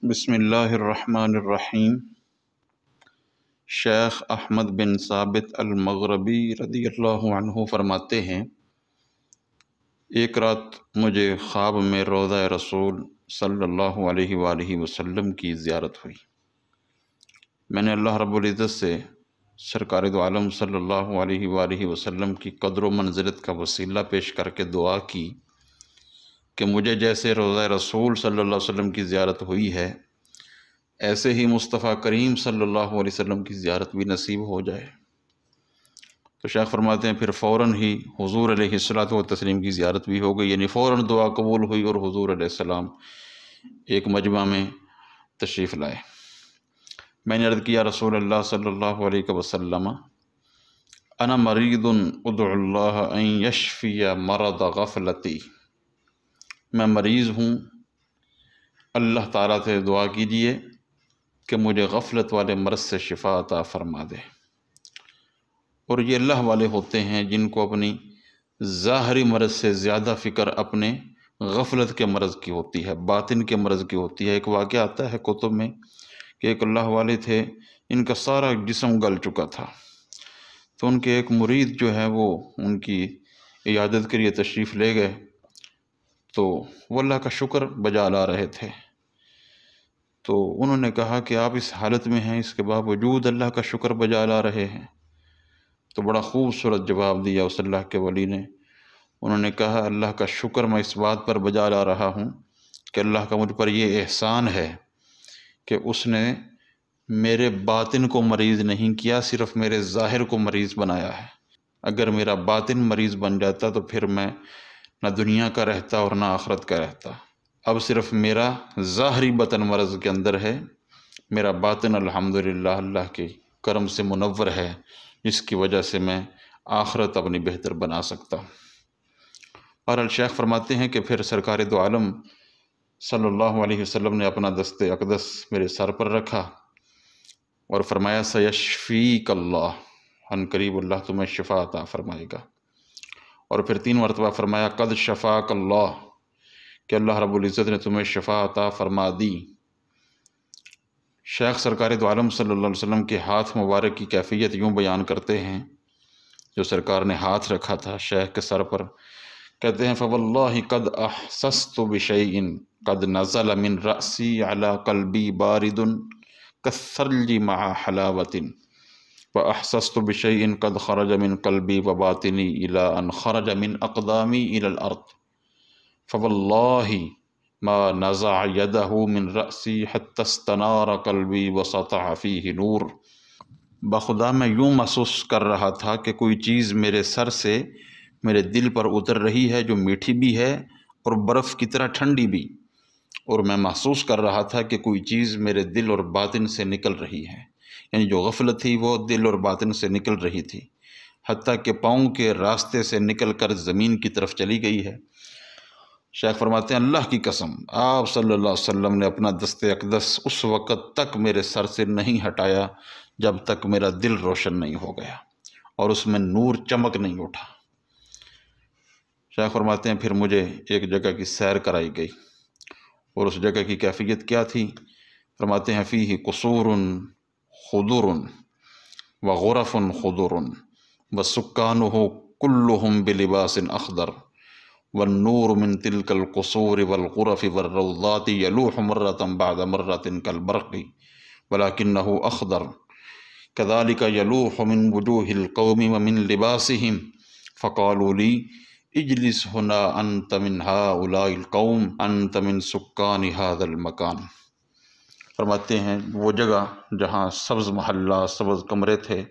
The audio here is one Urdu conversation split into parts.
بسم اللہ الرحمن الرحیم۔ شیخ احمد بن ثابت المغربی رضی اللہ عنہ فرماتے ہیں، ایک رات مجھے خواب میں روضہ رسول صلی اللہ علیہ وآلہ وسلم کی زیارت ہوئی۔ میں نے اللہ رب العزت سے سرکار دو عالم صلی اللہ علیہ وآلہ وسلم کی قدر و منزلت کا وسیلہ پیش کر کے دعا کی کہ مجھے جیسے روضہ رسول صلی اللہ علیہ وسلم کی زیارت ہوئی ہے، ایسے ہی مصطفیٰ کریم صلی اللہ علیہ وسلم کی زیارت بھی نصیب ہو جائے۔ تو شیخ فرماتے ہیں پھر فوراً ہی حضور علیہ الصلوۃ والتسلیم کی زیارت بھی ہو گئی، یعنی فوراً دعا قبول ہوئی اور حضور علیہ السلام ایک مجمع میں تشریف لائے۔ میں نے عرض کیا رسول اللہ صلی اللہ علیہ وسلم، انا مریض ادعو اللہ ان یشفی مرض غفلتی، میں مریض ہوں، اللہ تعالیٰ سے دعا کیجئے کہ مجھے غفلت والے مرض سے شفا عطا فرما دے۔ اور یہ اللہ والے ہوتے ہیں جن کو اپنی ظاہری مرض سے زیادہ فکر اپنے غفلت کے مرض کی ہوتی ہے، باطن کے مرض کی ہوتی ہے۔ ایک واقعہ آتا ہے کتب میں کہ ایک اللہ والے تھے، ان کا سارا جسم گل چکا تھا، تو ان کے ایک مرید جو ہے وہ ان کی عیادت کے لیے تشریف لے گئے، تو وہ اللہ کا شکر بجا لا رہے تھے۔ تو انہوں نے کہا کہ آپ اس حالت میں ہیں، اس کے باوجود اللہ کا شکر بجا لا رہے ہیں؟ تو بڑا خوبصورت جواب دیا اس اللہ کے ولی نے۔ انہوں نے کہا اللہ کا شکر میں اس بات پر بجا لا رہا ہوں کہ اللہ کا مجھ پر یہ احسان ہے کہ اس نے میرے باطن کو مریض نہیں کیا، صرف میرے ظاہر کو مریض بنایا ہے۔ اگر میرا باطن مریض بن جاتا تو پھر میں نہ دنیا کا رہتا اور نہ آخرت کا رہتا۔ اب صرف میرا ظاہری باطن مرض کے اندر ہے، میرا باطن الحمدللہ اللہ کے کرم سے منور ہے، جس کی وجہ سے میں آخرت اپنی بہتر بنا سکتا ہوں۔ اور الشیخ فرماتے ہیں کہ پھر سرکار دو عالم صلی اللہ علیہ وسلم نے اپنا دست اقدس میرے سر پر رکھا اور فرمایا سیشفیک اللہ، ان قریب اللہ تمہیں شفا عطا فرمائے گا۔ اور پھر 3 مرتبہ فرمایا قد شفاک اللہ، کہ اللہ رب العزت نے تمہیں شفا عطا فرما دی۔ شیخ سرکار دو عالم صلی اللہ علیہ وسلم کے ہاتھ مبارک کی کیفیت یوں بیان کرتے ہیں، جو سرکار نے ہاتھ رکھا تھا شیخ کے سر پر، کہتے ہیں فواللہ قد احسست بشیء قد نزل من رأسی علی قلبی بارد کالثلج مع حلاوۃ واحسست بشیء قد خرج من قلبی وباطنی الی ان خرج من اقدامی الی الارض فواللہ ما نزع یدہ من رأسی حتی استنار قلبی وسطع فیہ نور۔ بخدا میں یوں محسوس کر رہا تھا کہ کوئی چیز میرے سر سے میرے دل پر اتر رہی ہے، جو میٹھی بھی ہے اور برف کی طرح ٹھنڈی بھی، اور میں محسوس کر رہا تھا کہ کوئی چیز میرے دل اور باطن سے نکل رہی ہے، یعنی جو غفلت تھی وہ دل اور باطن سے نکل رہی تھی، حتیٰ کہ پاؤں کے راستے سے نکل کر زمین کی طرف چلی گئی ہے۔ شیخ فرماتے ہیں اللہ کی قسم، آپ صلی اللہ علیہ وسلم نے اپنا دست اقدس اس وقت تک میرے سر سے نہیں ہٹایا جب تک میرا دل روشن نہیں ہو گیا اور اس میں نور چمک نہیں اٹھا۔ شیخ فرماتے ہیں پھر مجھے ایک جگہ کی سیر کرائی گئی، اور اس جگہ کی کیفیت کیا تھی؟ فرماتے ہیں فیہ قصور خضر وغرف خضر وسکانہ کلہم بلباس اخضر والنور من تلك القصور والغرف والروضات يلوح مرة بعد مرة كالبرق ولكنه أخضر كذلك يلوح من وجوه القوم ومن لباسهم فقالوا لي اجلس هنا أنت من هؤلاء القوم أنت من سكان هذا المكان۔ فرماتے ہیں وہ جگہ جہاں سبز محلہ سبز کمرے تھے،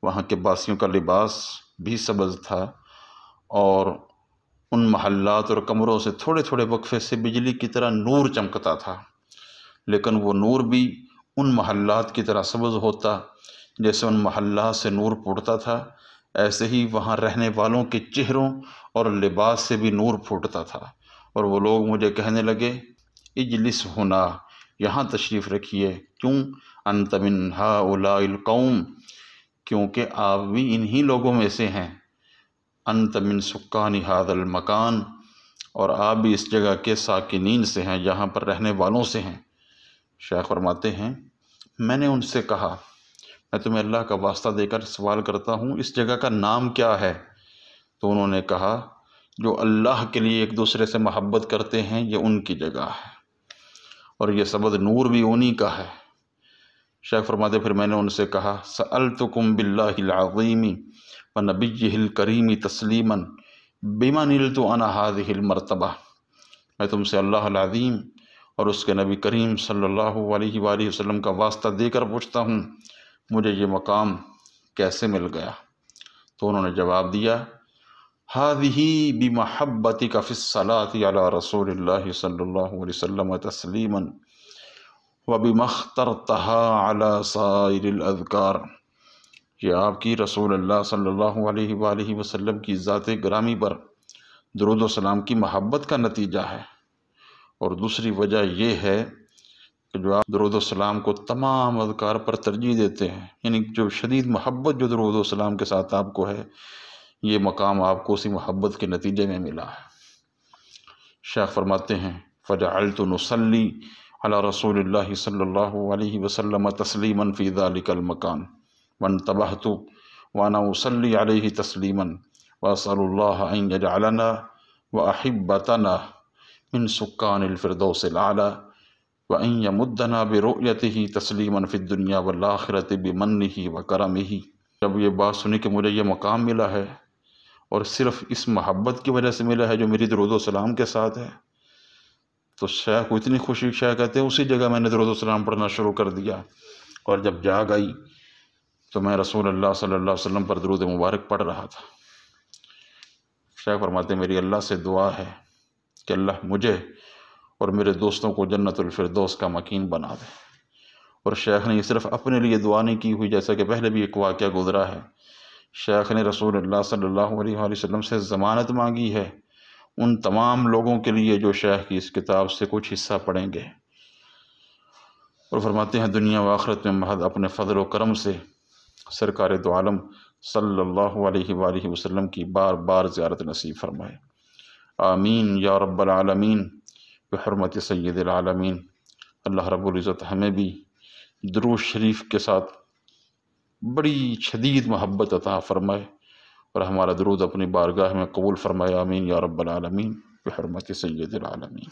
وہاں کے باسیوں کا لباس بھی سبز تھا، اور ان محلات اور کمروں سے تھوڑے تھوڑے وقفے سے بجلی کی طرح نور چمکتا تھا، لیکن وہ نور بھی ان محلات کی طرح سبز ہوتا، جیسے ان محلات سے نور پھوٹتا تھا، ایسے ہی وہاں رہنے والوں کے چہروں اور لباس سے بھی نور پھوٹتا تھا۔ اور وہ لوگ مجھے کہنے لگے اجلس ہونا، یہاں تشریف رکھیے، کیوں؟ انت من ہؤلاء القوم، کیونکہ آپ بھی انہی لوگوں میں سے ہیں، انت من سکان ھذا المکان، اور آپ بھی اس جگہ کے ساکنین سے ہیں، یہاں پر رہنے والوں سے ہیں۔ شیخ فرماتے ہیں میں نے ان سے کہا میں تمہیں اللہ کا واسطہ دے کر سوال کرتا ہوں اس جگہ کا نام کیا ہے؟ تو انہوں نے کہا جو اللہ کے لیے ایک دوسرے سے محبت کرتے ہیں یہ ان کی جگہ ہے، اور یہ سبد نور بھی انہی کا ہے۔ شیخ فرماتے پھر میں نے ان سے کہا سألتکم باللہ العظیم ونبیہ الکریم تسلیما بما نلت انا هذه المرتبہ، میں تم سے اللہ العظیم اور اس کے نبی کریم صلی اللہ علیہ وآلہ وسلم کا واسطہ دے کر پوچھتا ہوں مجھے یہ مقام کیسے مل گیا؟ تو انہوں نے جواب دیا هذه بمحبتك في الصلاة على رسول اللہ صلی اللہ علیہ وسلم تسلیما وبما اخترتها على سائر الاذکار، یہ آپ کی رسول اللہ صلی اللہ علیہ وآلہ وسلم کی ذات گرامی پر درود و سلام کی محبت کا نتیجہ ہے، اور دوسری وجہ یہ ہے کہ جو آپ درود و سلام کو تمام اذکار پر ترجیح دیتے ہیں، یعنی جو شدید محبت جو درود و سلام کے ساتھ آپ کو ہے، یہ مقام آپ کو اسی محبت کے نتیجے میں ملا ہے۔ شیخ فرماتے ہیں فجعلت نصلی علی رسول اللہ صلی اللہ علیہ وسلم تسلیما فی ذلک المکان وانتبہت وانا اصلی علیہ تسلیما واسأل اللہ ان یجعلنا واحبتنا من سکان الفردوس الاعلی وان یمدنا برؤیتہ تسلیما فی الدنیا والآخرۃ بمنہ وکرمہ۔ جب یہ بات سنی کہ مجھے یہ مقام ملا ہے اور صرف اس محبت کی وجہ سے ملا ہے جو میری درود و سلام کے ساتھ ہے، تو شیخ کو اتنی خوشی، شیخ کہتے ہیں اسی جگہ میں نے درود و سلام پڑھنا شروع کر دیا، اور جب جاگ آئی تو میں رسول اللہ صلی اللہ علیہ وسلم پر درود مبارک پڑھ رہا تھا۔ شیخ فرماتے ہیں میری اللہ سے دعا ہے کہ اللہ مجھے اور میرے دوستوں کو جنت الفردوس کا مکین بنا دے۔ اور شیخ نے یہ صرف اپنے لیے دعا نہیں کی ہوئی، جیسا کہ پہلے بھی ایک واقعہ گزرا ہے، شیخ نے رسول اللہ صلی اللہ علیہ وآلہ وسلم سے ضمانت مانگی ہے ان تمام لوگوں کے لیے جو شیخ کی اس کتاب سے کچھ حصہ پڑھیں گے، اور فرماتے ہیں دنیا و آخرت میں محض اپنے فضل و کرم سے سرکار دو عالم صلی اللہ علیہ وآلہ وسلم کی بار بار زیارت نصیب فرمائے۔ آمین یا رب العالمین بحرمت سید العالمین۔ اللہ رب العزت ہمیں بھی درود شریف کے ساتھ بڑی شدید محبت عطا فرمائے اور ہمارا درود اپنی بارگاہ میں قبول فرمائے۔ آمین یا رب العالمین بحرمت سید العالمین۔